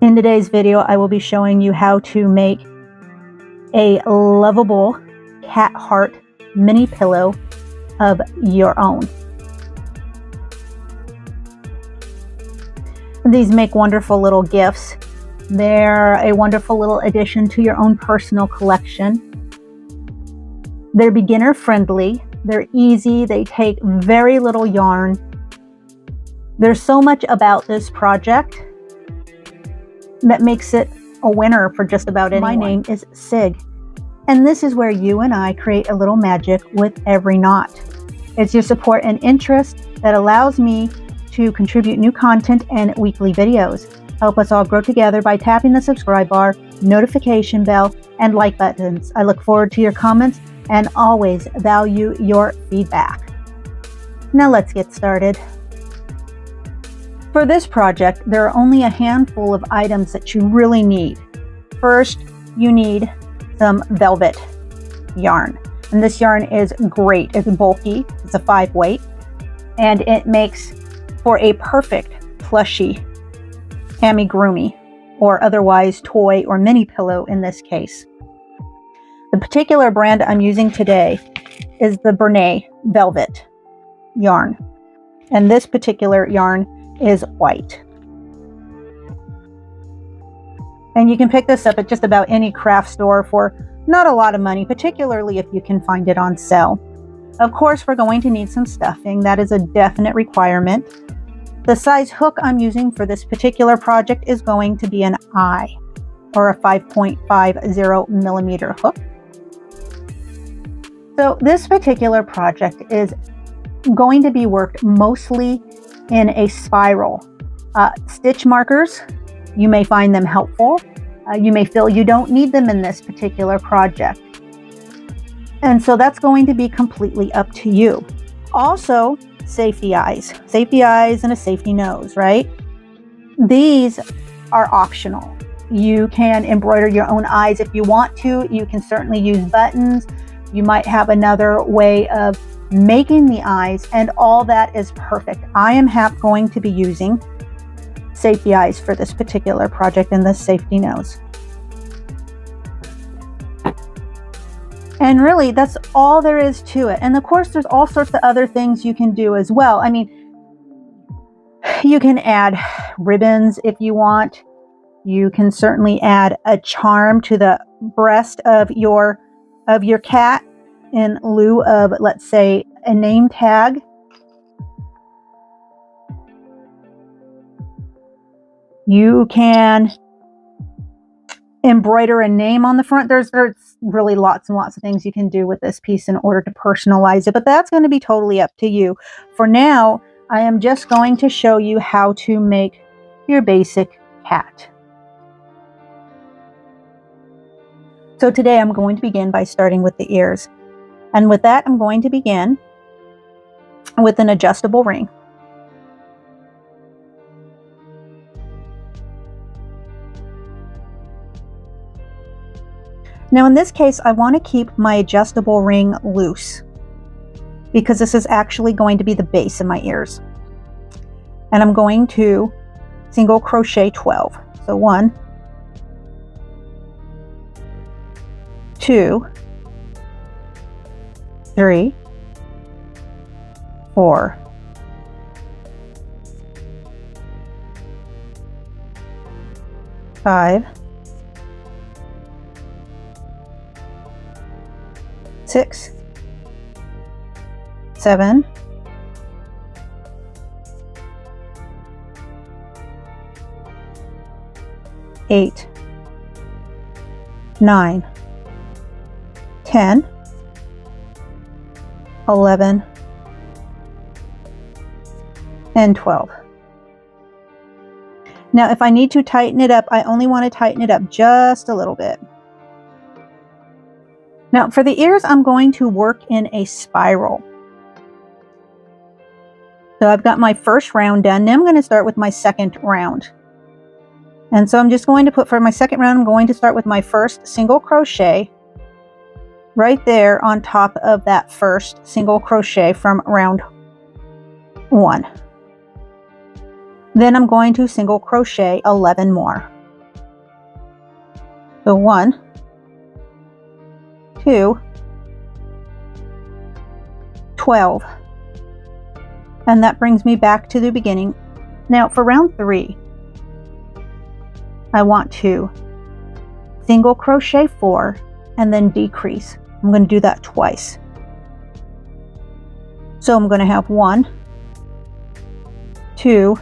In today's video, I will be showing you how to make a lovable cat heart mini pillow of your own. These make wonderful little gifts. They're a wonderful little addition to your own personal collection. They're beginner friendly. They're easy. They take very little yarn. There's so much about this project that makes it a winner for just about anyone. My name is Sig, and this is where you and I create a little magic with every knot. It's your support and interest that allows me to contribute new content and weekly videos. Help us all grow together by tapping the subscribe bar, notification bell, and like buttons. I look forward to your comments and always value your feedback. Now let's get started. For this project, there are only a handful of items that you really need. First, you need some velvet yarn. And this yarn is great. It's bulky. It's a 5 weight. And it makes for a perfect plushy amigurumi, or otherwise toy or mini pillow in this case. The particular brand I'm using today is the Bernat velvet yarn. And this particular yarn is white. And you can pick this up at just about any craft store for not a lot of money, particularly if you can find it on sale. Of course, we're going to need some stuffing. That is a definite requirement. The size hook I'm using for this particular project is going to be an I, or a 5.50 millimeter hook. So this particular project is going to be worked mostly in a spiral. Stitch markers, you may find them helpful. You may feel you don't need them in this particular project. And so that's going to be completely up to you. Also, safety eyes and a safety nose, right? These are optional. You can embroider your own eyes if you want to. You can certainly use buttons. You might have another way of making the eyes, and all that is perfect. I am going to be using safety eyes for this particular project and the safety nose. And really, that's all there is to it. And of course, there's all sorts of other things you can do as well. I mean, you can add ribbons if you want. You can certainly add a charm to the breast of your cat in lieu of, let's say, a name tag. You can embroider a name on the front. There's really lots and lots of things you can do with this piece in order to personalize it, but that's going to be totally up to you. For now, I am just going to show you how to make your basic cat. So today I'm going to begin by starting with the ears. And with that, I'm going to begin with an adjustable ring. Now in this case, I want to keep my adjustable ring loose because this is actually going to be the base of my ears. And I'm going to single crochet 12. So 1, 2, 3, 4, 5, 6, 7, 8, 9, 10, 11, and 12. Now, if I need to tighten it up, I only want to tighten it up just a little bit. Now, for the ears, I'm going to work in a spiral. So I've got my first round done. Now I'm going to start with my second round. And so I'm just going to put, for my second round, I'm going to start with my first single crochet right there on top of that first single crochet from round 1. Then I'm going to single crochet 11 more. So 1, 2, 12. And that brings me back to the beginning. Now for round 3, I want to single crochet 4 and then decrease. I'm going to do that twice. So I'm going to have 1, 2,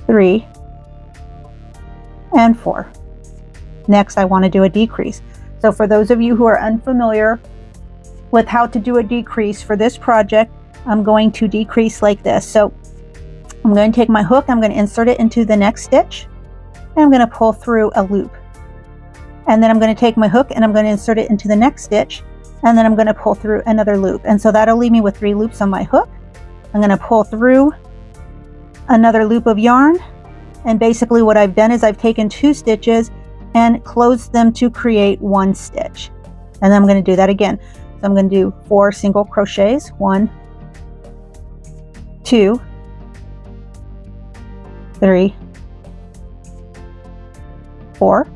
3, and 4. Next, I want to do a decrease. So for those of you who are unfamiliar with how to do a decrease for this project, I'm going to decrease like this. So I'm going to take my hook, I'm going to insert it into the next stitch, and I'm going to pull through a loop. And then I'm going to take my hook and I'm going to insert it into the next stitch, and then I'm going to pull through another loop. And so that'll leave me with 3 loops on my hook. I'm going to pull through another loop of yarn, and basically what I've done is I've taken 2 stitches and closed them to create 1 stitch. And then I'm going to do that again. So I'm going to do 4 single crochets, 1, 2, 3, 4,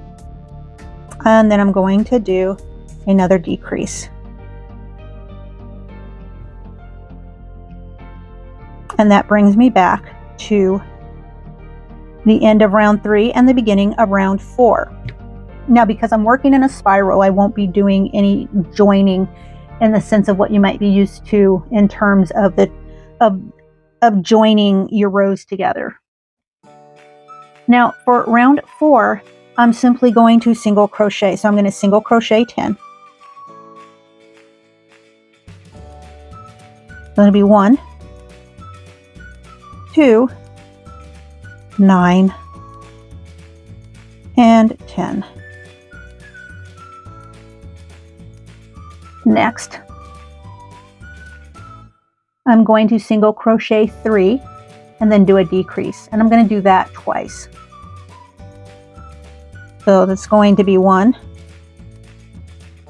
and then I'm going to do another decrease. And that brings me back to the end of round 3 and the beginning of round 4. Now, because I'm working in a spiral, I won't be doing any joining in the sense of what you might be used to in terms of the of joining your rows together. Now for round 4, I'm simply going to single crochet. So I'm going to single crochet 10. It's going to be 1, 2, 9, and 10. Next, I'm going to single crochet 3 and then do a decrease, and I'm going to do that twice. So that's going to be 1,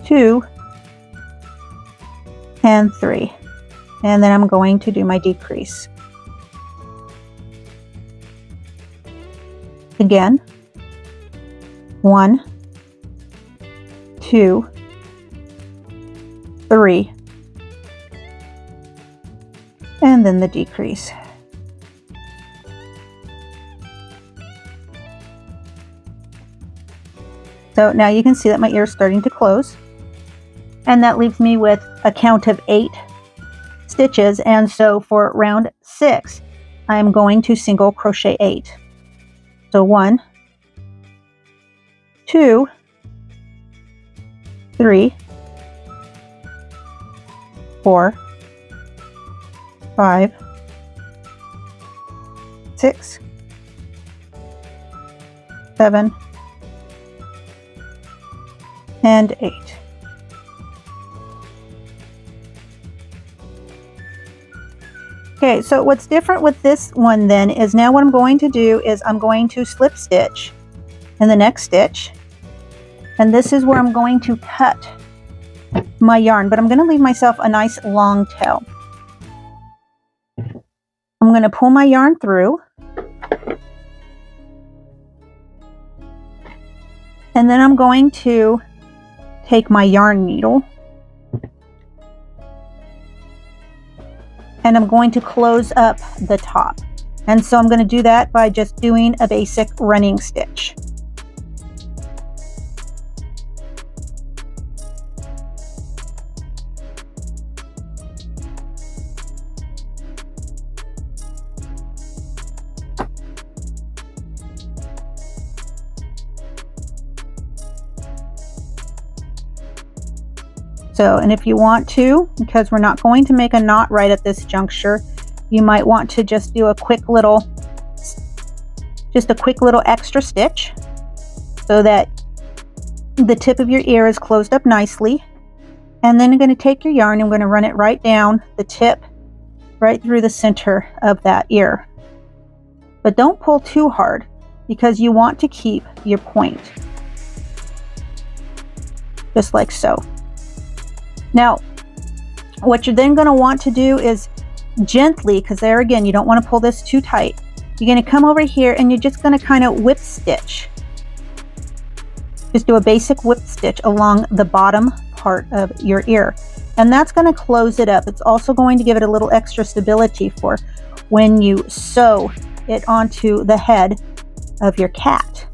2, and 3, and then I'm going to do my decrease. Again, 1, 2, 3, and then the decrease. So now you can see that my ear is starting to close, and that leaves me with a count of 8 stitches. And so for round 6, I'm going to single crochet 8. So 1, 2, 3, 4, 5, 6, 7, and 8. Okay, so what's different with this one then is now what I'm going to do is I'm going to slip stitch in the next stitch, and this is where I'm going to cut my yarn, but I'm going to leave myself a nice long tail. I'm going to pull my yarn through, and then I'm going to take my yarn needle and I'm going to close up the top. And so I'm going to do that by just doing a basic running stitch. So, and if you want to, because we're not going to make a knot right at this juncture, you might want to just do a quick little extra stitch so that the tip of your ear is closed up nicely. And then you're going to take your yarn and I'm going to run it right down the tip, right through the center of that ear. But don't pull too hard because you want to keep your point. Just like so. Now, what you're then going to want to do is gently, because there again, you don't want to pull this too tight. You're going to come over here and you're just going to kind of whip stitch Just do a basic whip stitch along the bottom part of your ear. And that's going to close it up. It's also going to give it a little extra stability for when you sew it onto the head of your cat.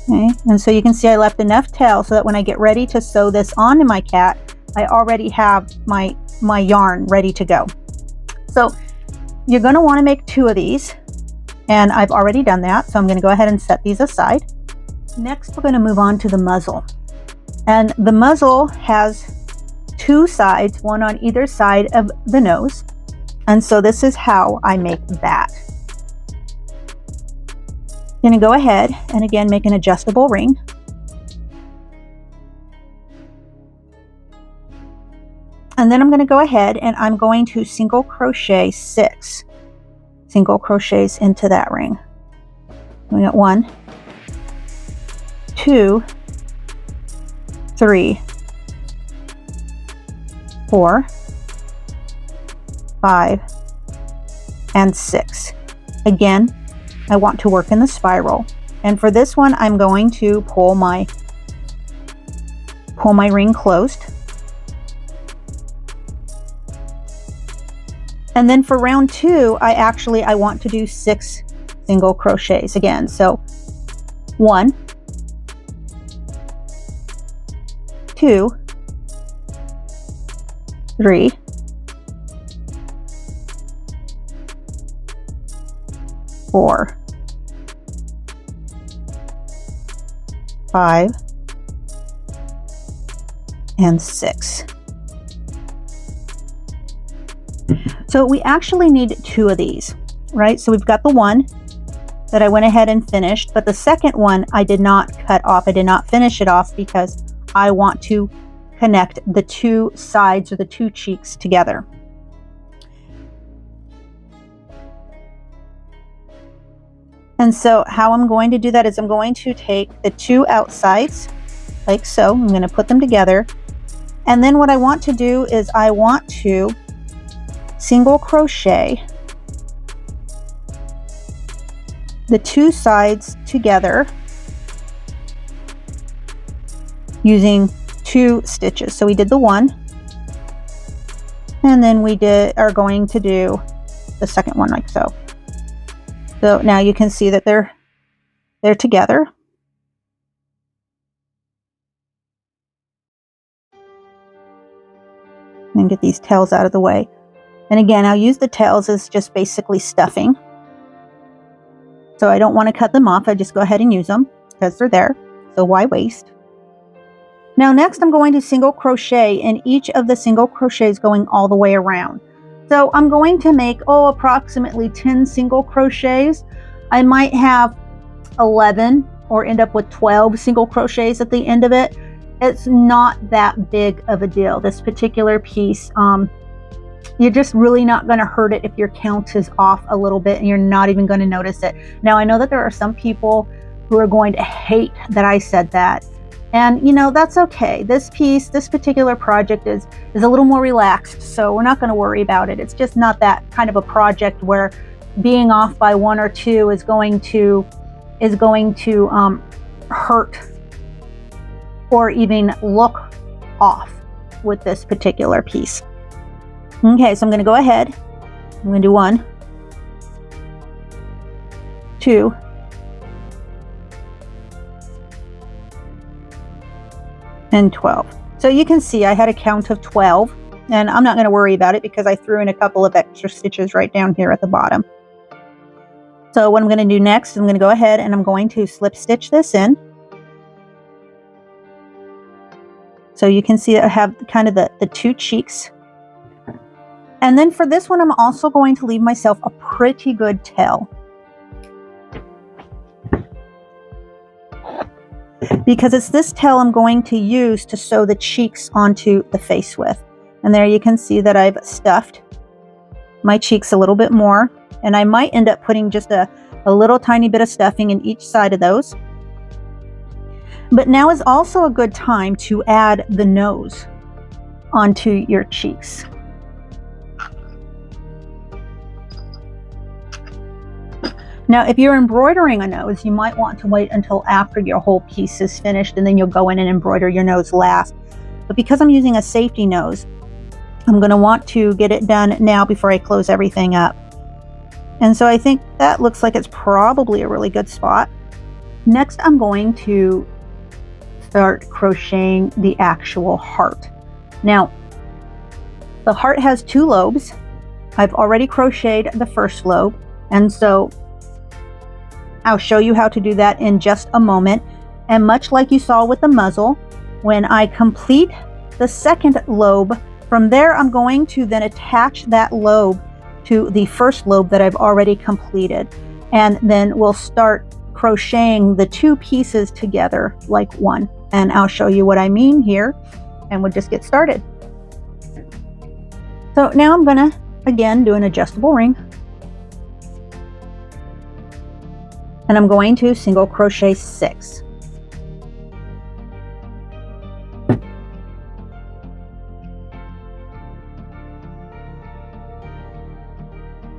Okay, and so you can see I left enough tail so that when I get ready to sew this onto my cat, I already have my yarn ready to go. So you're going to want to make 2 of these, and I've already done that, so I'm going to go ahead and set these aside. Next, we're going to move on to the muzzle. And the muzzle has 2 sides, one on either side of the nose. And so this is how I make that. I'm going to go ahead and again make an adjustable ring. And then I'm going to go ahead and I'm going to single crochet 6 single crochets into that ring. We got 1, 2, 3, 4, 5, and 6. Again, I want to work in the spiral, and for this one I'm going to pull my ring closed. And then for round 2, I want to do 6 single crochets again. So 1, 2, 3, 4, 5, and 6. So we actually need 2 of these, right? So we've got the one that I went ahead and finished, but the second one I did not cut off. I did not finish it off because I want to connect the 2 sides or the 2 cheeks together. And so how I'm going to do that is I'm going to take the 2 outsides like so. I'm going to put them together. And then what I want to do is I want to single crochet the 2 sides together using 2 stitches. So we did the 1, and then we are going to do the second one like so. So now you can see that they're together. And get these tails out of the way. And again, I'll use the tails as just basically stuffing. So I don't want to cut them off. I just go ahead and use them because they're there. So why waste? Now next I'm going to single crochet in each of the single crochets going all the way around. So I'm going to make, approximately 10 single crochets. I might have 11 or end up with 12 single crochets at the end of it. It's not that big of a deal. This particular piece, you're just really not going to hurt it if your count is off a little bit and you're not even going to notice it. Now I know that there are some people who are going to hate that I said that. And you know, that's okay. This particular project is a little more relaxed, so we're not going to worry about it. It's just not that kind of a project where being off by 1 or 2 is going to hurt or even look off with this particular piece. Okay, so I'm going to go ahead. I'm going to do 1, 2, and 12. So you can see I had a count of 12, and I'm not going to worry about it because I threw in a couple of extra stitches right down here at the bottom. So what I'm going to do next, I'm going to go ahead and I'm going to slip stitch this in. So you can see that I have kind of the 2 cheeks. And then for this one, I'm also going to leave myself a pretty good tail, because it's this tail I'm going to use to sew the cheeks onto the face with. And there you can see that I've stuffed my cheeks a little bit more, and I might end up putting just a little tiny bit of stuffing in each side of those. But now is also a good time to add the nose onto your cheeks. Now, if you're embroidering a nose, you might want to wait until after your whole piece is finished, and then you'll go in and embroider your nose last. But because I'm using a safety nose, I'm going to want to get it done now before I close everything up. And so I think that looks like it's probably a really good spot. Next, I'm going to start crocheting the actual heart. Now, the heart has 2 lobes. I've already crocheted the first lobe, and so I'll show you how to do that in just a moment. And much like you saw with the muzzle, when I complete the second lobe, from there I'm going to then attach that lobe to the first lobe that I've already completed, and then we'll start crocheting the 2 pieces together like one. And I'll show you what I mean here, and we'll just get started. So now I'm gonna again do an adjustable ring, and I'm going to single crochet 6.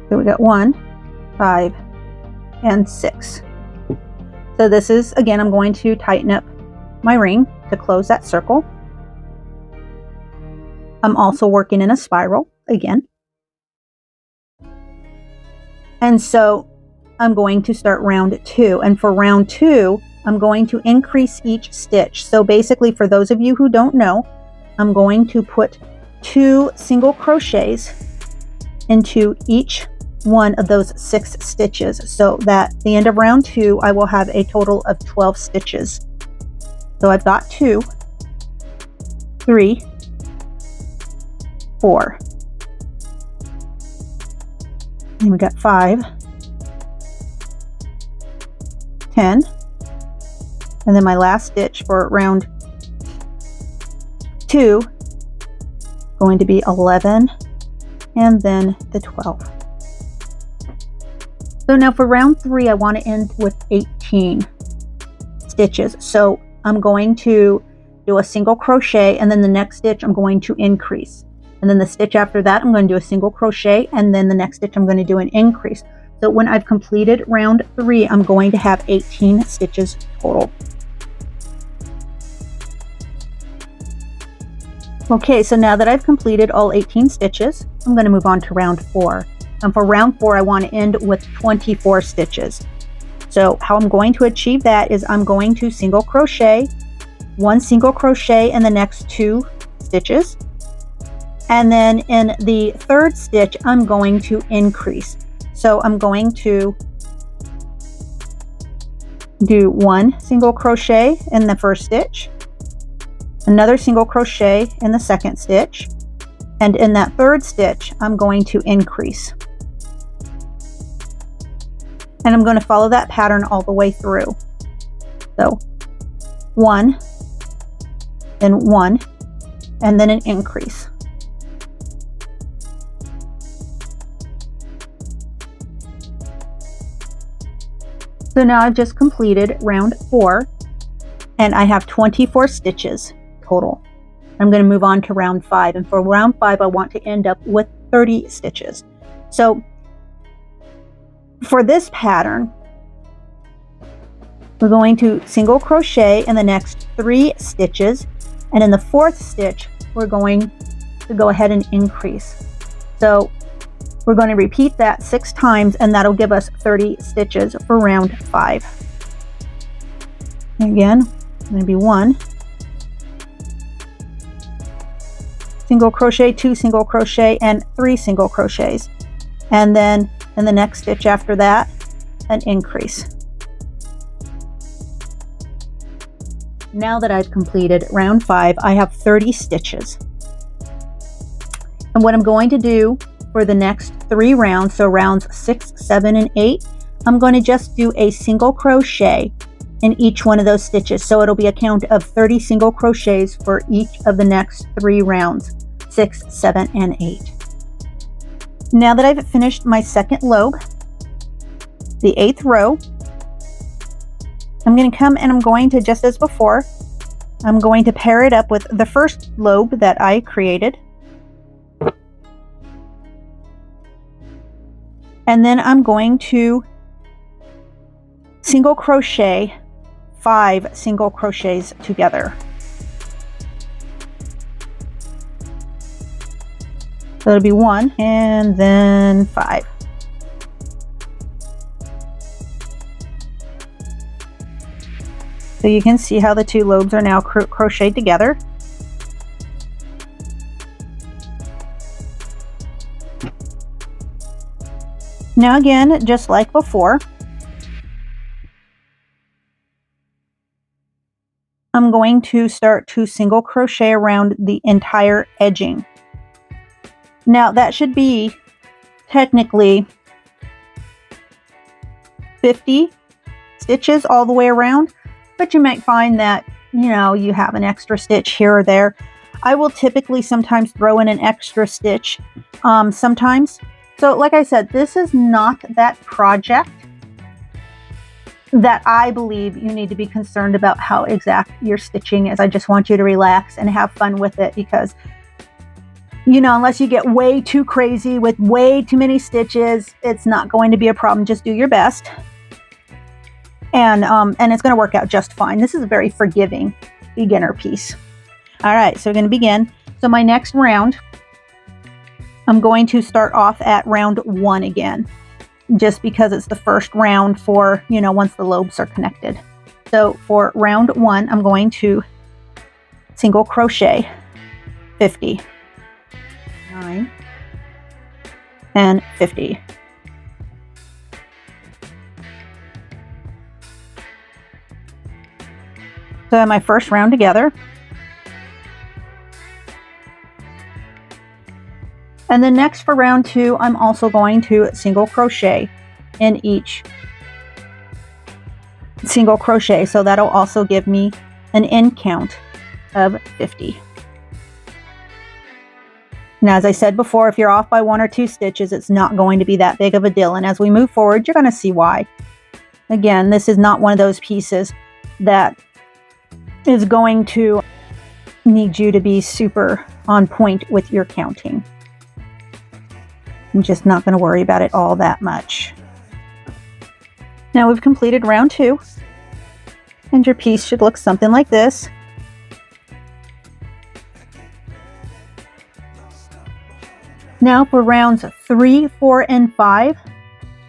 So we got 1, 5, and 6. So this is, again, I'm going to tighten up my ring to close that circle. I'm also working in a spiral again. And so I'm going to start round 2. And for round 2, I'm going to increase each stitch. So basically, for those of you who don't know, I'm going to put 2 single crochets into each one of those 6 stitches, so that at the end of round 2 I will have a total of 12 stitches. So I've got 2, 3, 4, and we got 5, 10, and then my last stitch for round 2 going to be 11, and then the 12. So now for round 3, I want to end with 18 stitches. So I'm going to do a single crochet, and then the next stitch I'm going to increase. And then the stitch after that, I'm going to do a single crochet, and then the next stitch I'm going to do an increase. So when I've completed round 3, I'm going to have 18 stitches total. Okay, so now that I've completed all 18 stitches, I'm going to move on to round 4. And for round 4, I want to end with 24 stitches. So how I'm going to achieve that is I'm going to single crochet, 1 single crochet in the next 2 stitches. And then in the 3rd stitch, I'm going to increase. So I'm going to do 1 single crochet in the 1st stitch, another single crochet in the 2nd stitch, and in that 3rd stitch, I'm going to increase. And I'm going to follow that pattern all the way through. So 1, then 1, and then an increase. So now I've just completed round 4, and I have 24 stitches total. I'm going to move on to round 5, and for round 5 I want to end up with 30 stitches. So for this pattern, we're going to single crochet in the next 3 stitches, and in the 4th stitch we're going to go ahead and increase. So we're going to repeat that 6 times, and that'll give us 30 stitches for round 5. And again, it's going to be 1 single crochet, 2 single crochet, and 3 single crochets, and then in the next stitch after that, an increase. Now that I've completed round 5, I have 30 stitches. And what I'm going to do for the next 3 rounds, so rounds 6, 7, and 8, I'm going to just do a single crochet in each one of those stitches. So it'll be a count of 30 single crochets for each of the next 3 rounds, 6, 7, and 8. Now that I've finished my 2nd lobe, the 8th row, I'm going to come and I'm going to, just as before, I'm going to pair it up with the 1st lobe that I created. And then I'm going to single crochet 5 single crochets together. So it'll be 1 and then 5. So you can see how the two lobes are now crocheted together. Now again, just like before, I'm going to start to single crochet around the entire edging. Now that should be technically 50 stitches all the way around, but you might find that, you know, you have an extra stitch here or there. I will typically sometimes throw in an extra stitch sometimes. So like I said, this is not that project that I believe you need to be concerned about how exact your stitching is. I just want you to relax and have fun with it, because, you know, unless you get way too crazy with way too many stitches, it's not going to be a problem. Just do your best. And it's going to work out just fine. This is a very forgiving beginner piece. All right, so we're going to begin. So my next round, I'm going to start off at round 1 again, just because it's the first round for, you know, once the lobes are connected. So for round 1, I'm going to single crochet 50, 9, and 50. So I have my first round together. And then next for round 2, I'm also going to single crochet in each single crochet. So that'll also give me an end count of 50. Now, as I said before, if you're off by 1 or 2 stitches, it's not going to be that big of a deal. And as we move forward, you're going to see why. Again, this is not one of those pieces that is going to need you to be super on point with your counting. I'm just not going to worry about it all that much. Now we've completed round 2, and your piece should look something like this. Now for rounds 3, 4, and 5,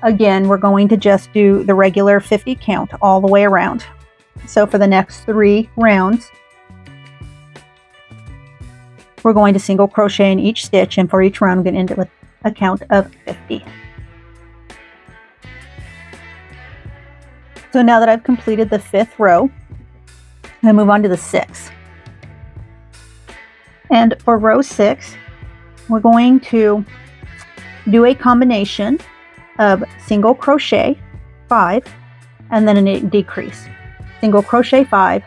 again, we're going to just do the regular 50 count all the way around. So for the next 3 rounds, we're going to single crochet in each stitch, and for each round I'm going to end it with a count of 50. So now that I've completed the 5th row, I move on to the 6th. And for row 6, we're going to do a combination of single crochet 5 and then a decrease. Single crochet 5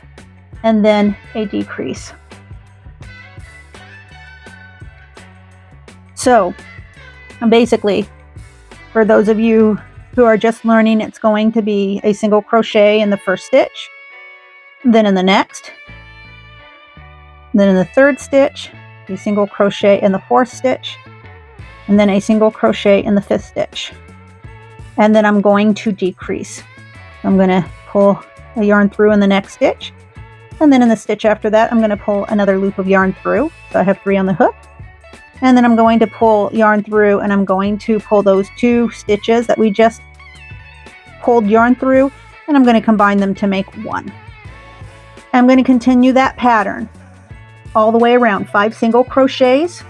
and then a decrease. So basically, for those of you who are just learning, it's going to be a single crochet in the first stitch, then in the next, then in the 3rd stitch, a single crochet in the 4th stitch, and then a single crochet in the 5th stitch. And then I'm going to decrease. I'm going to pull a yarn through in the next stitch, and then in the stitch after that I'm going to pull another loop of yarn through. So I have 3 on the hook, and then I'm going to pull yarn through, and I'm going to pull those 2 stitches that we just pulled yarn through, and I'm going to combine them to make 1. I'm going to continue that pattern all the way around, 5 single crochets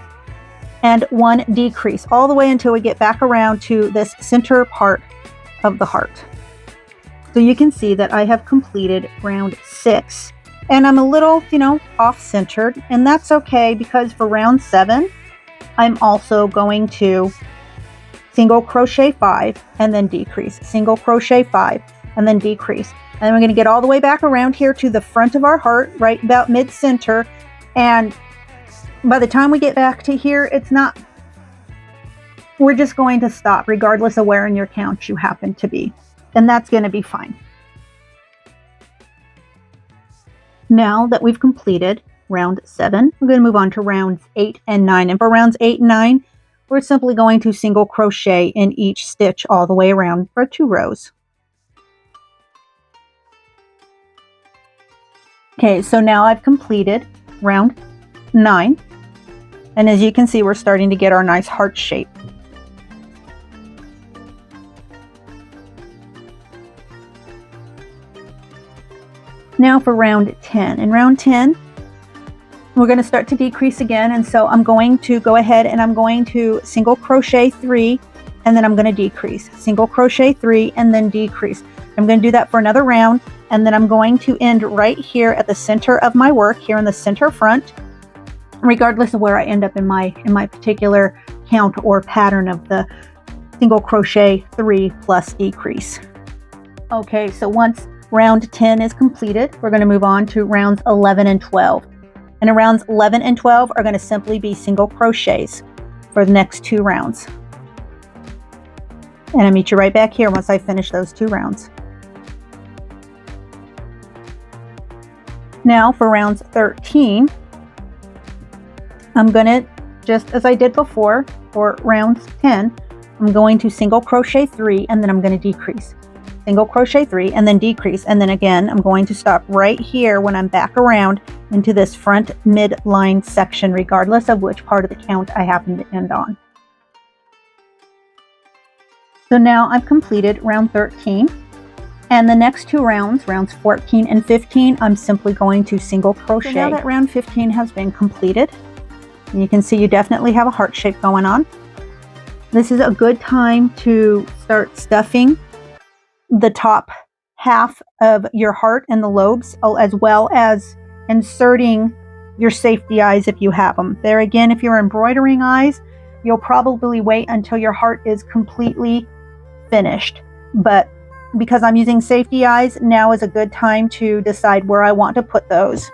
and 1 decrease, all the way until we get back around to this center part of the heart. So you can see that I have completed round 6, and I'm a little, you know, off-centered, and that's okay, because for round 7, I'm also going to single crochet 5 and then decrease, single crochet 5 and then decrease. And then we're going to get all the way back around here to the front of our heart, right about mid-center. And by the time we get back to here, we're just going to stop regardless of where in your count you happen to be. And that's going to be fine. Now that we've completed round 7, we're going to move on to rounds 8 and 9. And for rounds 8 and 9, we're simply going to single crochet in each stitch all the way around for 2 rows. Okay, so now I've completed round 9. And as you can see, we're starting to get our nice heart shape. Now for round 10. In round 10, we're going to start to decrease again. And so I'm going to go ahead and I'm going to single crochet 3, and then I'm going to decrease. Single crochet 3, and then decrease. I'm going to do that for another round, and then I'm going to end right here at the center of my work, here in the center front, regardless of where I end up in my particular count or pattern of the single crochet 3 plus decrease. Okay, so once round 10 is completed, we're going to move on to rounds 11 and 12. And in rounds 11 and 12 are going to simply be single crochets for the next 2 rounds. And I'll meet you right back here once I finish those 2 rounds. Now for rounds 13, I'm going to, just as I did before for rounds 10, I'm going to single crochet 3, and then I'm going to decrease. Single crochet 3 and then decrease, and then again I'm going to stop right here when I'm back around into this front midline section, regardless of which part of the count I happen to end on. So now I've completed round 13, and the next 2 rounds, rounds 14 and 15, I'm simply going to single crochet. So now that round 15 has been completed, you can see you definitely have a heart shape going on. This is a good time to start stuffing the top half of your heart and the lobes, as well as inserting your safety eyes if you have them. There again, if you're embroidering eyes, you'll probably wait until your heart is completely finished. But because I'm using safety eyes, now is a good time to decide where I want to put those.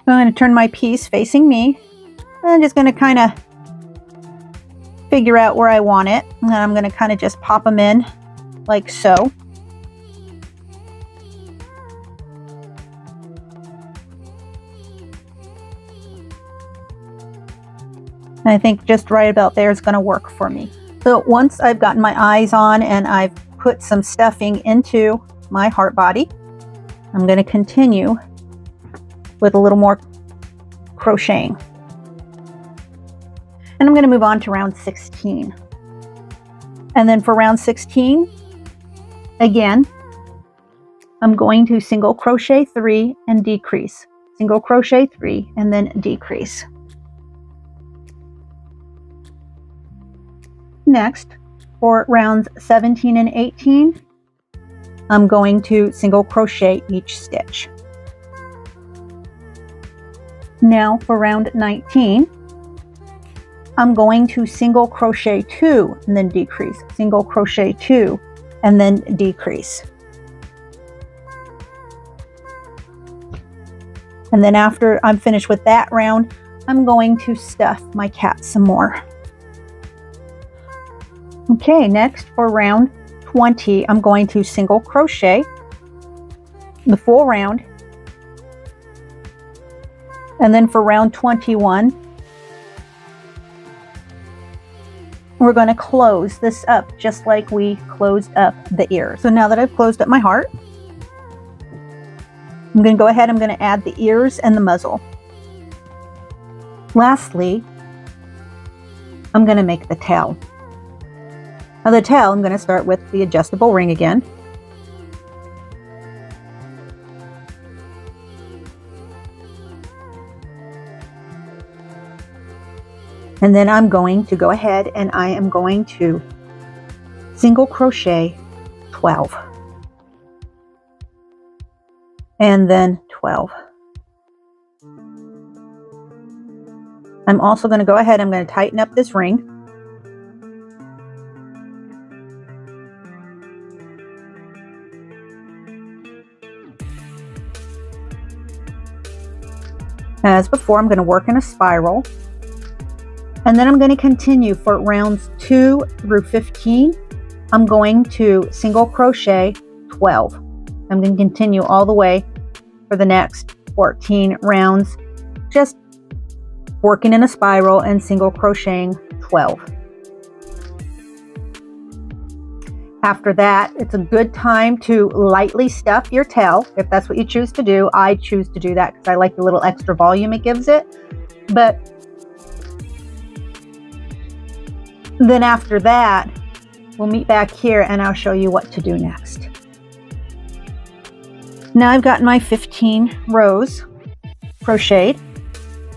So I'm going to turn my piece facing me. I'm just going to kind of figure out where I want it. And then I'm going to kind of just pop them in like so. And I think just right about there is going to work for me. So once I've gotten my eyes on and I've put some stuffing into my heart body, I'm going to continue with a little more crocheting. And I'm going to move on to round 16. And then for round 16, again, I'm going to single crochet 3 and decrease. Single crochet 3 and then decrease. Next, for rounds 17 and 18, I'm going to single crochet each stitch. Now for round 19, I'm going to single crochet 2 and then decrease. Single crochet 2 and then decrease. And then after I'm finished with that round, I'm going to stuff my cat some more. Okay, next for round 20, I'm going to single crochet the full round. And then for round 21, we're going to close this up just like we closed up the ears. So now that I've closed up my heart, I'm going to go ahead, I'm going to add the ears and the muzzle. Lastly, I'm going to make the tail. Now the tail, I'm going to start with the adjustable ring again. And then I'm going to go ahead and I am going to single crochet 12. And then 12. I'm also going to go ahead, I'm going to tighten up this ring. As before, I'm going to work in a spiral. And then I'm going to continue for rounds 2 through 15. I'm going to single crochet 12. I'm going to continue all the way for the next 14 rounds, just working in a spiral and single crocheting 12. After that, it's a good time to lightly stuff your tail, if that's what you choose to do. I choose to do that because I like the little extra volume it gives it. But then after that, we'll meet back here and I'll show you what to do next. Now I've got my 15 rows crocheted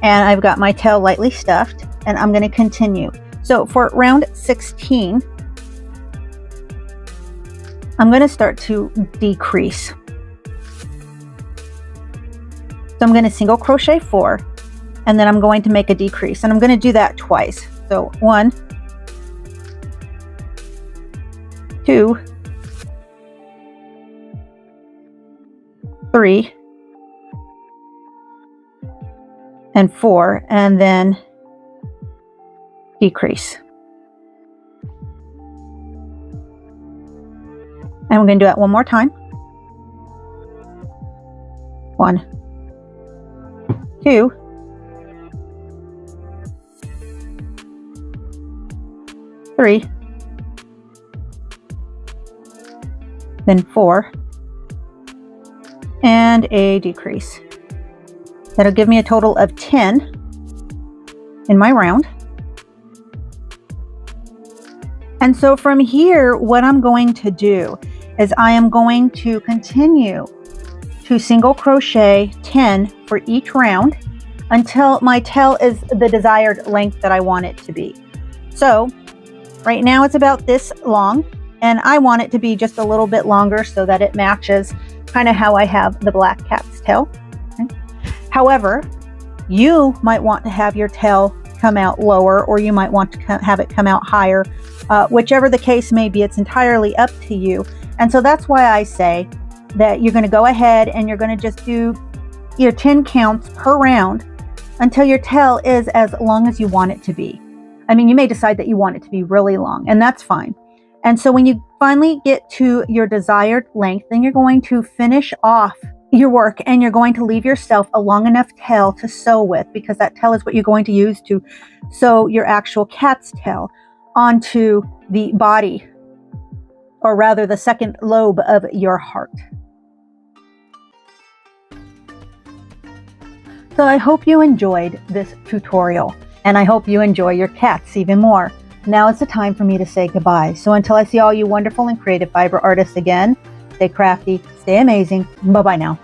and I've got my tail lightly stuffed, and I'm going to continue. So for round 16, I'm going to start to decrease. So I'm going to single crochet 4, and then I'm going to make a decrease, and I'm going to do that twice. So 1, 2, 3, and 4, and then decrease. And we're going to do that one more time. 1, 2, 3, then 4, and a decrease. That'll give me a total of 10 in my round. And so from here, what I'm going to do is I am going to continue to single crochet 10 for each round until my tail is the desired length that I want it to be. So right now it's about this long, and I want it to be just a little bit longer so that it matches kind of how I have the black cat's tail. Okay. However, you might want to have your tail come out lower, or you might want to have it come out higher. Whichever the case may be, it's entirely up to you. And so that's why I say that you're going to go ahead and you're going to just do your 10 counts per round until your tail is as long as you want it to be. I mean, you may decide that you want it to be really long, and that's fine. And so when you finally get to your desired length, then you're going to finish off your work, and you're going to leave yourself a long enough tail to sew with, because that tail is what you're going to use to sew your actual cat's tail onto the body, or rather the second lobe of your heart. So I hope you enjoyed this tutorial, and I hope you enjoy your cats even more. Now it's the time for me to say goodbye. So until I see all you wonderful and creative fiber artists again, stay crafty, stay amazing. Bye-bye now.